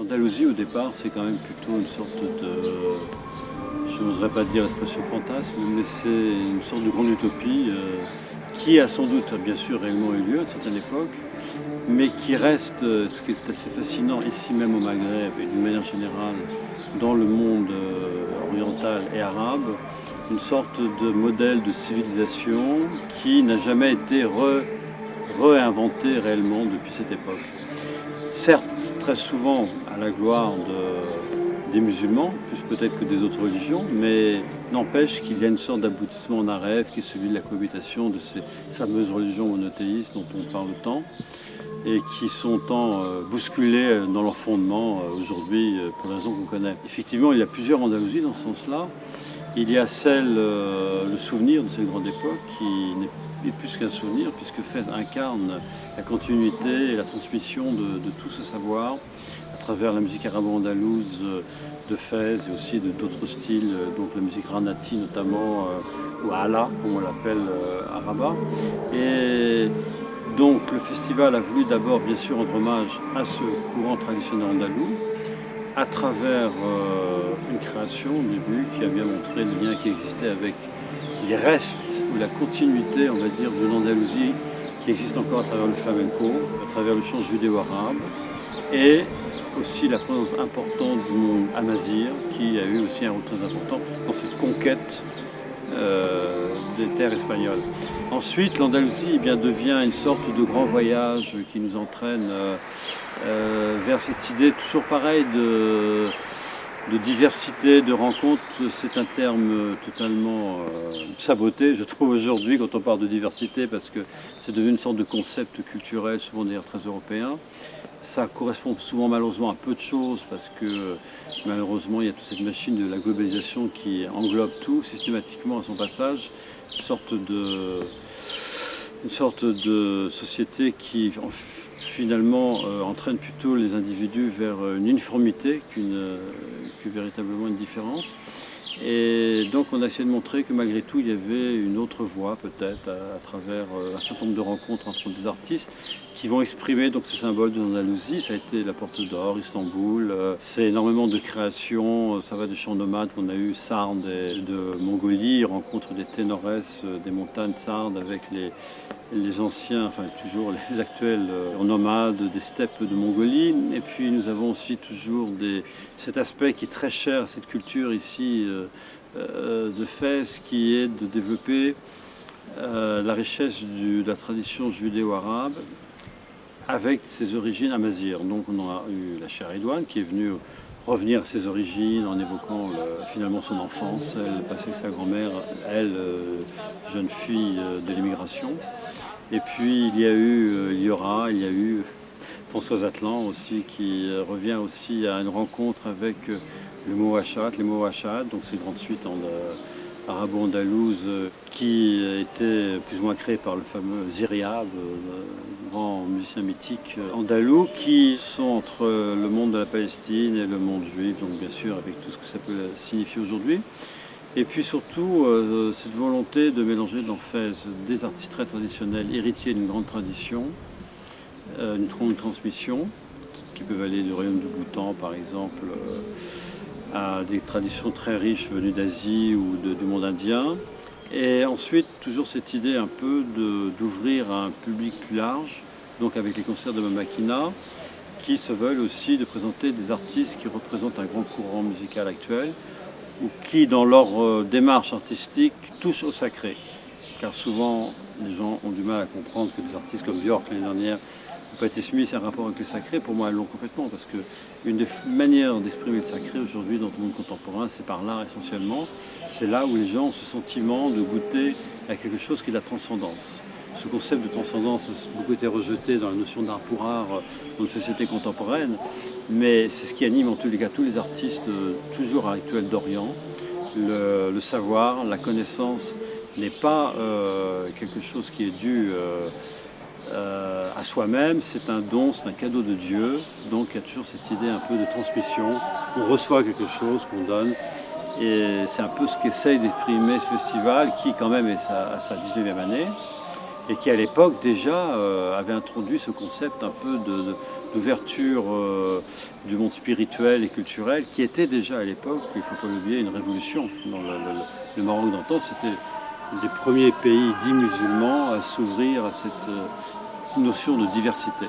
L'Andalousie, au départ, c'est quand même plutôt une sorte de, je n'oserais pas dire l'expression fantasme, mais c'est une sorte de grande utopie qui a sans doute, bien sûr, réellement eu lieu à une certaine époque, mais qui reste, ce qui est assez fascinant ici même au Maghreb et d'une manière générale dans le monde oriental et arabe, une sorte de modèle de civilisation qui n'a jamais été réinventé réellement depuis cette époque. Certes, très souvent à la gloire des musulmans, plus peut-être que des autres religions, mais n'empêche qu'il y a une sorte d'aboutissement en rêve qui est celui de la cohabitation de ces fameuses religions monothéistes dont on parle tant et qui sont tant bousculées dans leur fondement aujourd'hui pour les raisons qu'on connaît. Effectivement, il y a plusieurs Andalousies dans ce sens-là. Il y a celle, le souvenir de cette grande époque qui n'est plus qu'un souvenir puisque Fès incarne la continuité et la transmission de tout ce savoir à travers la musique arabo-andalouse de Fès et aussi de d'autres styles, donc la musique Ranati notamment, ou Ala comme on l'appelle à Rabat. Et donc le festival a voulu d'abord bien sûr rendre hommage à ce courant traditionnel andalou, à travers une création au début qui a bien montré le lien qui existait avec les restes ou la continuité, on va dire, de l'Andalousie qui existe encore à travers le flamenco, à travers le chant judéo-arabe et aussi la présence importante du monde amazigh qui a eu aussi un rôle très important dans cette conquête des terres espagnoles. Ensuite, l'Andalousie eh bien, devient une sorte de grand voyage qui nous entraîne vers cette idée toujours pareil de diversité, de rencontre. C'est un terme totalement saboté, je trouve, aujourd'hui quand on parle de diversité parce que c'est devenu une sorte de concept culturel, souvent d'ailleurs très européen. Ça correspond souvent malheureusement à peu de choses parce que malheureusement il y a toute cette machine de la globalisation qui englobe tout systématiquement à son passage, une sorte de société qui finalement entraîne plutôt les individus vers une uniformité que véritablement une différence. Et donc on a essayé de montrer que malgré tout il y avait une autre voie peut-être à travers un certain nombre de rencontres entre des artistes qui vont exprimer donc ces symboles de l'Andalousie. Ça a été la Porte d'Or, Istanbul, c'est énormément de créations, ça va des chants nomades qu'on a eu, Sardes de Mongolie, rencontre des ténores des montagnes sardes avec les anciens, enfin toujours les actuels nomades des steppes de Mongolie. Et puis nous avons aussi toujours cet aspect qui est très cher à cette culture ici de Fès, qui est de développer la richesse de la tradition judéo-arabe avec ses origines amazighes. Donc on a eu la chère Redouane qui est venue revenir à ses origines en évoquant finalement son enfance. Elle passait avec sa grand-mère, elle, jeune fille de l'immigration. Et puis il y a eu Françoise Atlan aussi qui revient aussi à une rencontre avec le Mouachat, les Mouachats, donc ces grandes suites arabo-andalouses qui étaient plus ou moins créées par le fameux Ziryab, grand musicien mythique andalou, qui sont entre le monde de la Palestine et le monde juif, donc bien sûr avec tout ce que ça peut signifier aujourd'hui. Et puis surtout, cette volonté de mélanger dans Fès des artistes très traditionnels, héritiers d'une grande tradition, une grande transmission, qui peuvent aller du royaume du Bhoutan par exemple, à des traditions très riches venues d'Asie ou du monde indien. Et ensuite, toujours cette idée un peu d'ouvrir à un public plus large, donc avec les concerts de Mamakina, qui se veulent aussi de présenter des artistes qui représentent un grand courant musical actuel, ou qui, dans leur démarche artistique, touchent au sacré. Car souvent, les gens ont du mal à comprendre que des artistes comme Björk l'année dernière, ou Patti Smith, a un rapport avec le sacré. Pour moi, elles l'ont complètement, parce qu'une des manières d'exprimer le sacré aujourd'hui dans le monde contemporain, c'est par l'art essentiellement. C'est là où les gens ont ce sentiment de goûter à quelque chose qui est de la transcendance. Ce concept de transcendance a beaucoup été rejeté dans la notion d'art pour art dans une société contemporaine, mais c'est ce qui anime en tous les cas tous les artistes toujours actuels d'Orient. Le savoir, la connaissance n'est pas quelque chose qui est dû à soi-même, c'est un don, c'est un cadeau de Dieu, donc il y a toujours cette idée un peu de transmission, on reçoit quelque chose qu'on donne. Et c'est un peu ce qu'essaye d'exprimer ce festival qui quand même est à sa 19e année. et qui à l'époque déjà avait introduit ce concept un peu d'ouverture du monde spirituel et culturel, qui était déjà à l'époque, il ne faut pas l'oublier, une révolution. Dans le Maroc d'antan, c'était un des premiers pays dits musulmans à s'ouvrir à cette notion de diversité.